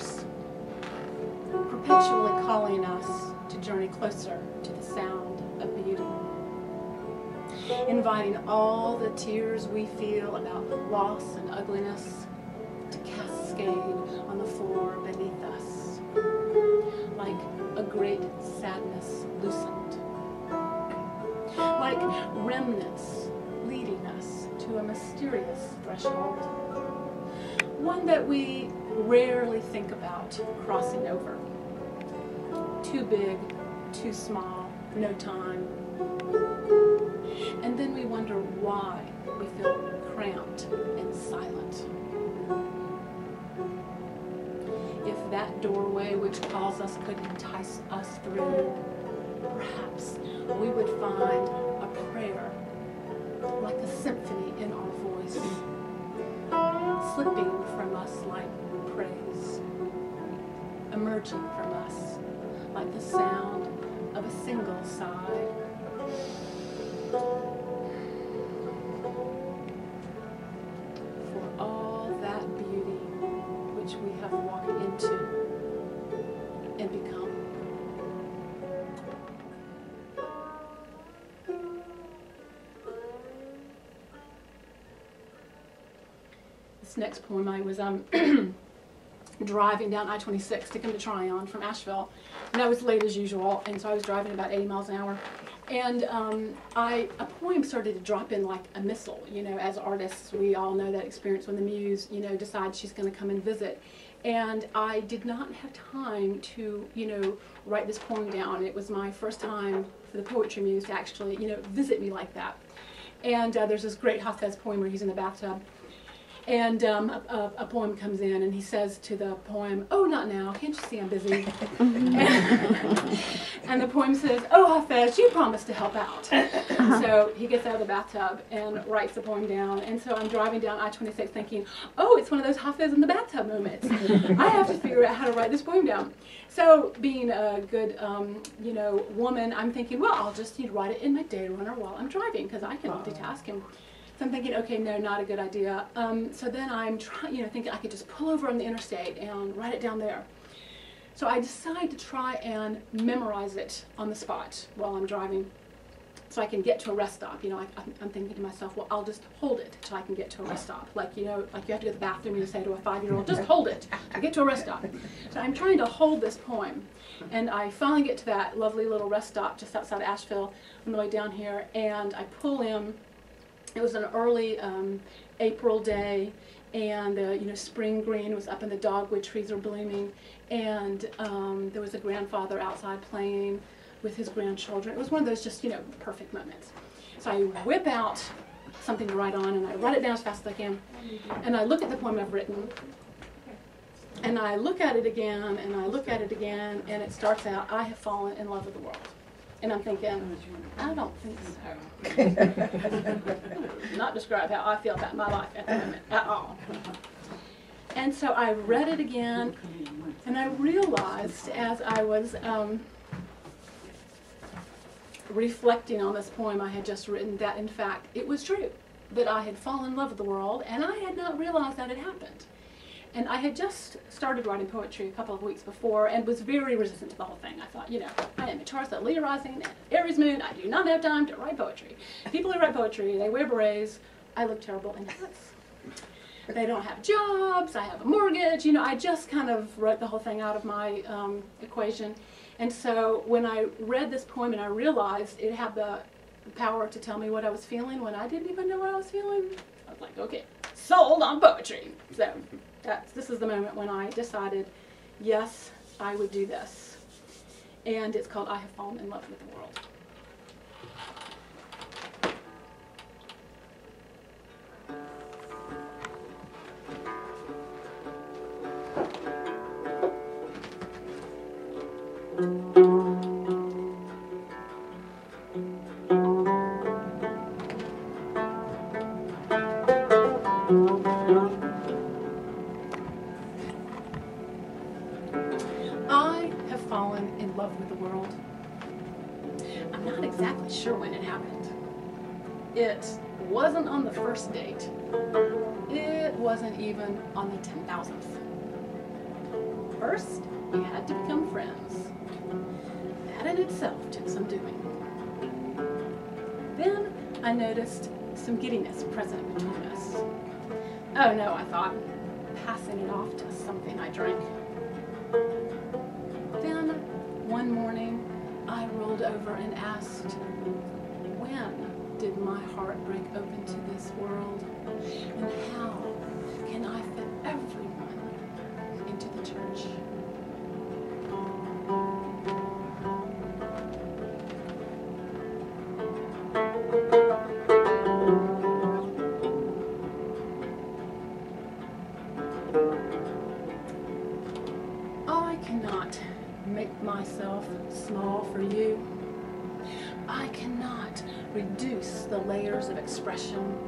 universe, perpetually calling us to journey closer to the sound of beauty, inviting all the tears we feel about loss and ugliness to cascade on the floor beneath us, like a great sadness loosened, like remnants leading us to a mysterious threshold, one that we rarely think about crossing over. Too big, too small, no time. And then we wonder why we feel cramped and silent. If that doorway which calls us could entice us through, perhaps we would find a prayer, like a symphony in our voice, slipping from us like praise, emerging from us like the sound of a single sigh. For all that beauty which we have walked into and become. This next poem, I was driving down I-26 to come to Tryon from Asheville, and I was late as usual, and so I was driving about 80 miles an hour. And a poem started to drop in like a missile. You know, as artists, we all know that experience when the muse, you know, decides she's going to come and visit. And I did not have time to, you know, write this poem down. It was my first time for the poetry muse to actually, you know, visit me like that. And there's this great Hafez poem where he's in the bathtub. And a poem comes in, and he says to the poem, "Oh, not now. Can't you see I'm busy?" And the poem says, "Oh, Hafez, you promised to help out." So he gets out of the bathtub and writes the poem down. And so I'm driving down I-26 thinking, oh, it's one of those Hafez in the bathtub moments. I have to figure out how to write this poem down. So being a good, you know, woman, I'm thinking, well, I'll just write it in my day runner while I'm driving, because I can multitask. And so I'm thinking, okay, no, not a good idea. So then I'm trying, you know, thinking I could just pull over on the interstate and write it down there. So I decide to try and memorize it on the spot while I'm driving, so I can get to a rest stop. You know, I'm thinking to myself, well, I'll just hold it till I can get to a rest stop. Like, you know, like you have to go to the bathroom and you say to a 5-year-old, just hold it to get to a rest stop. So I'm trying to hold this poem, and I finally get to that lovely little rest stop just outside of Asheville on the way down here, and I pull in. It was an early April day, and you know, spring green was up and the dogwood trees were blooming, and there was a grandfather outside playing with his grandchildren. It was one of those just, you know, perfect moments. So I whip out something to write on, and I write it down as fast as I can, and I look at the poem I've written, and I look at it again, and I look at it again, and it starts out, "I have fallen in love with the world." And I'm thinking, I don't think so. Not describe how I feel about my life at the moment at all. And so I read it again, and I realized as I was reflecting on this poem I had just written that, in fact, it was true, that I had fallen in love with the world, and I had not realized that had happened. And I had just started writing poetry a couple of weeks before and was very resistant to the whole thing. I thought, you know, I am a Taurus at Leo rising and Aries moon. I do not have time to write poetry. People who write poetry, they wear berets. I look terrible in hats. They don't have jobs. I have a mortgage. You know, I just kind of wrote the whole thing out of my equation. And so when I read this poem and I realized it had the power to tell me what I was feeling when I didn't even know what I was feeling, I was like, okay, sold on poetry. So this is the moment when I decided, yes, I would do this. And it's called "I Have Fallen in Love with the World." I have fallen in love with the world. I'm not exactly sure when it happened. It wasn't on the first date. It wasn't even on the 10,000th. first, we had to become friends. That in itself took some doing. Then I noticed some giddiness present between us. Oh no, I thought, passing it off to something I drank. Then, one morning, I rolled over and asked, when did my heart break open to this world? And how can I fit everyone into the church? I cannot make myself small for you. I cannot reduce the layers of expression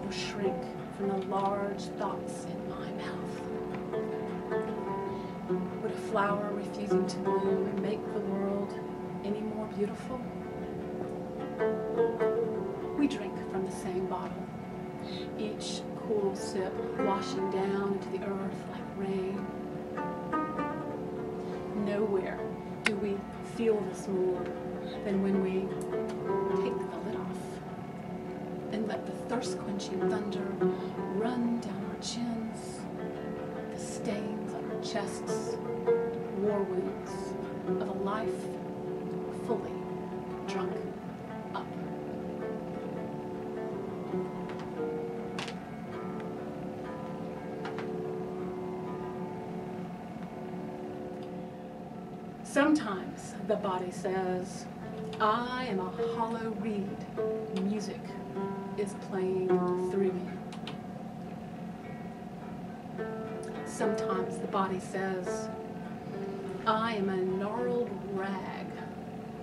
or shrink from the large thoughts in my mouth. Would a flower refusing to bloom make the world any more beautiful? We drink from the same bottle, each cool sip washing down into the earth like rain. Nowhere do we feel this more than when we take the lid off and let the thirst-quenching thunder run down our chins, the stains on our chests, war wounds of a life fully drunk up. Sometimes the body says, I am a hollow reed. Music is playing through me. Sometimes the body says, I am a gnarled rag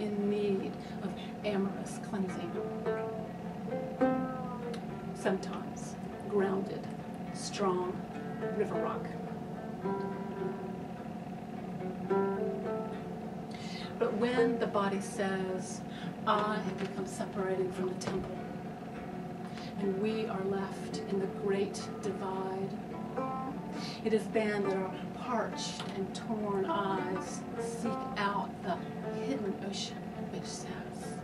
in need of amorous cleansing. Sometimes grounded, strong river rock. But when the body says, I have become separated from the temple, and we are left in the great divide, it is then that our parched and torn eyes seek out the hidden ocean which says,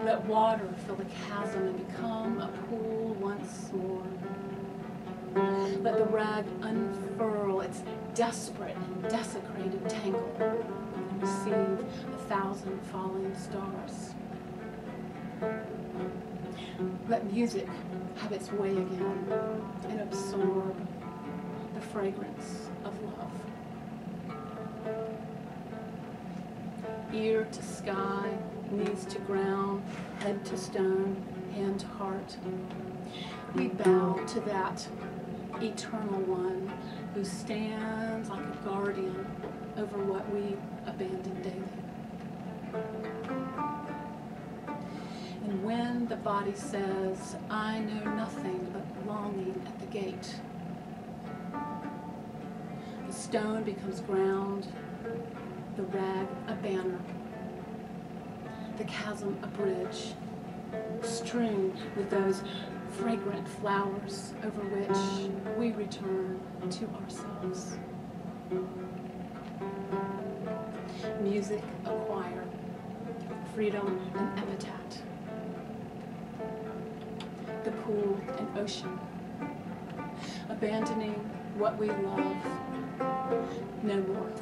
let water fill the chasm and become a pool once more. Let the rag unfurl its desperate and desecrated tangle and receive 1,000 falling stars. Let music have its way again and absorb the fragrance of love. Ear to sky, knees to ground, head to stone, hand to heart. We bow to that eternal one who stands like a guardian over what we abandon daily. And when the body says, I know nothing but longing at the gate, the stone becomes ground, the rag a banner, the chasm a bridge, strewn with those fragrant flowers over which we return to ourselves. Music a choir, freedom an epitaph, the pool an ocean, abandoning what we love no more.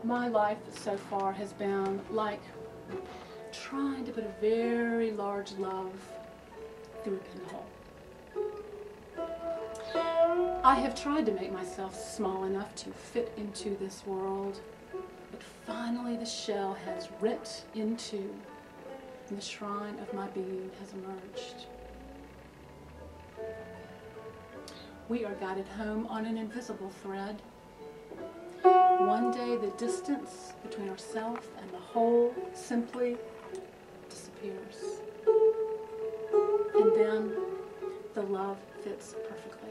My life so far has been like trying to put a very large love through a pinhole. I have tried to make myself small enough to fit into this world, but finally the shell has ripped into and the shrine of my being has emerged. We are guided home on an invisible thread. One day the distance between ourselves and the whole simply disappears. And then the love fits perfectly.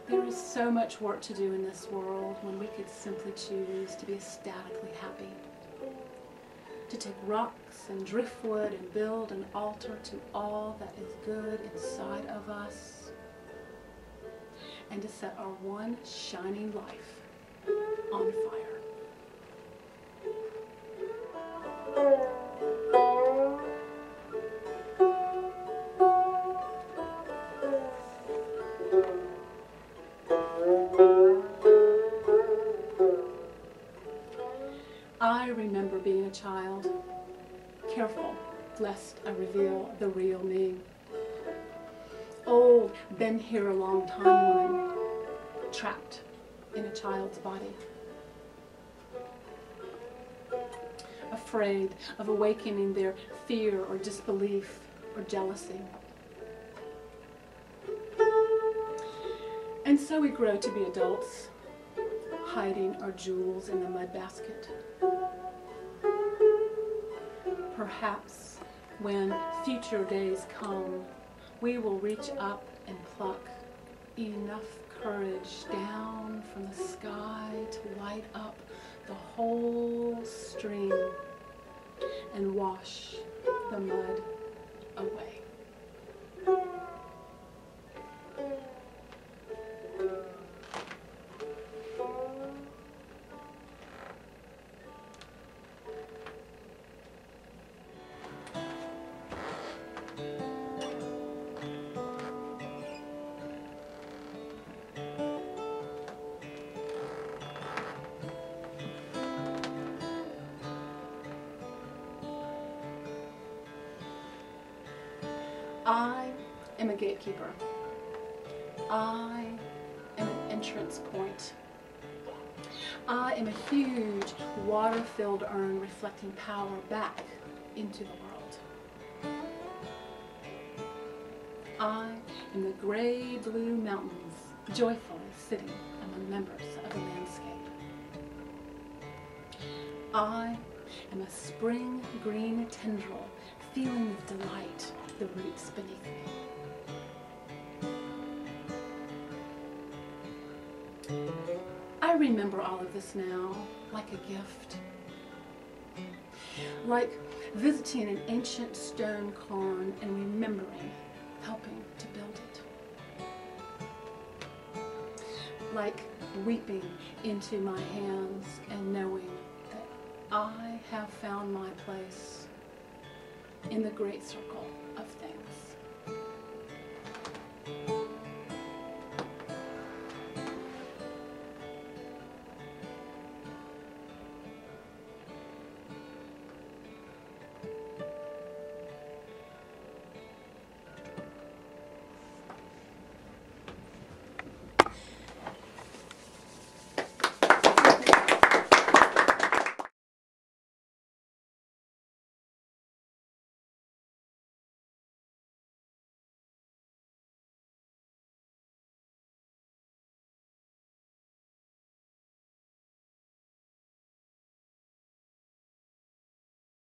There is so much work to do in this world when we could simply choose to be ecstatically happy. To take rocks and driftwood and build an altar to all that is good inside of us. And to set our one shining life on fire. I remember being a child, careful lest I reveal the real me. Old, been here a long time woman, trapped in a child's body. Afraid of awakening their fear or disbelief or jealousy. And so we grow to be adults, hiding our jewels in the mud basket. Perhaps when future days come, we will reach up and pluck enough courage down from the sky to light up the whole stream and wash the mud away. I am a gatekeeper. I am an entrance point. I am a huge water-filled urn reflecting power back into the world. I am the gray-blue mountains joyfully sitting among members of the landscape. I am a spring green tendril feeling with delight the roots beneath me. I remember all of this now like a gift. Like visiting an ancient stone cairn and remembering helping to build it. Like weeping into my hands and knowing that I have found my place in the great circle of things.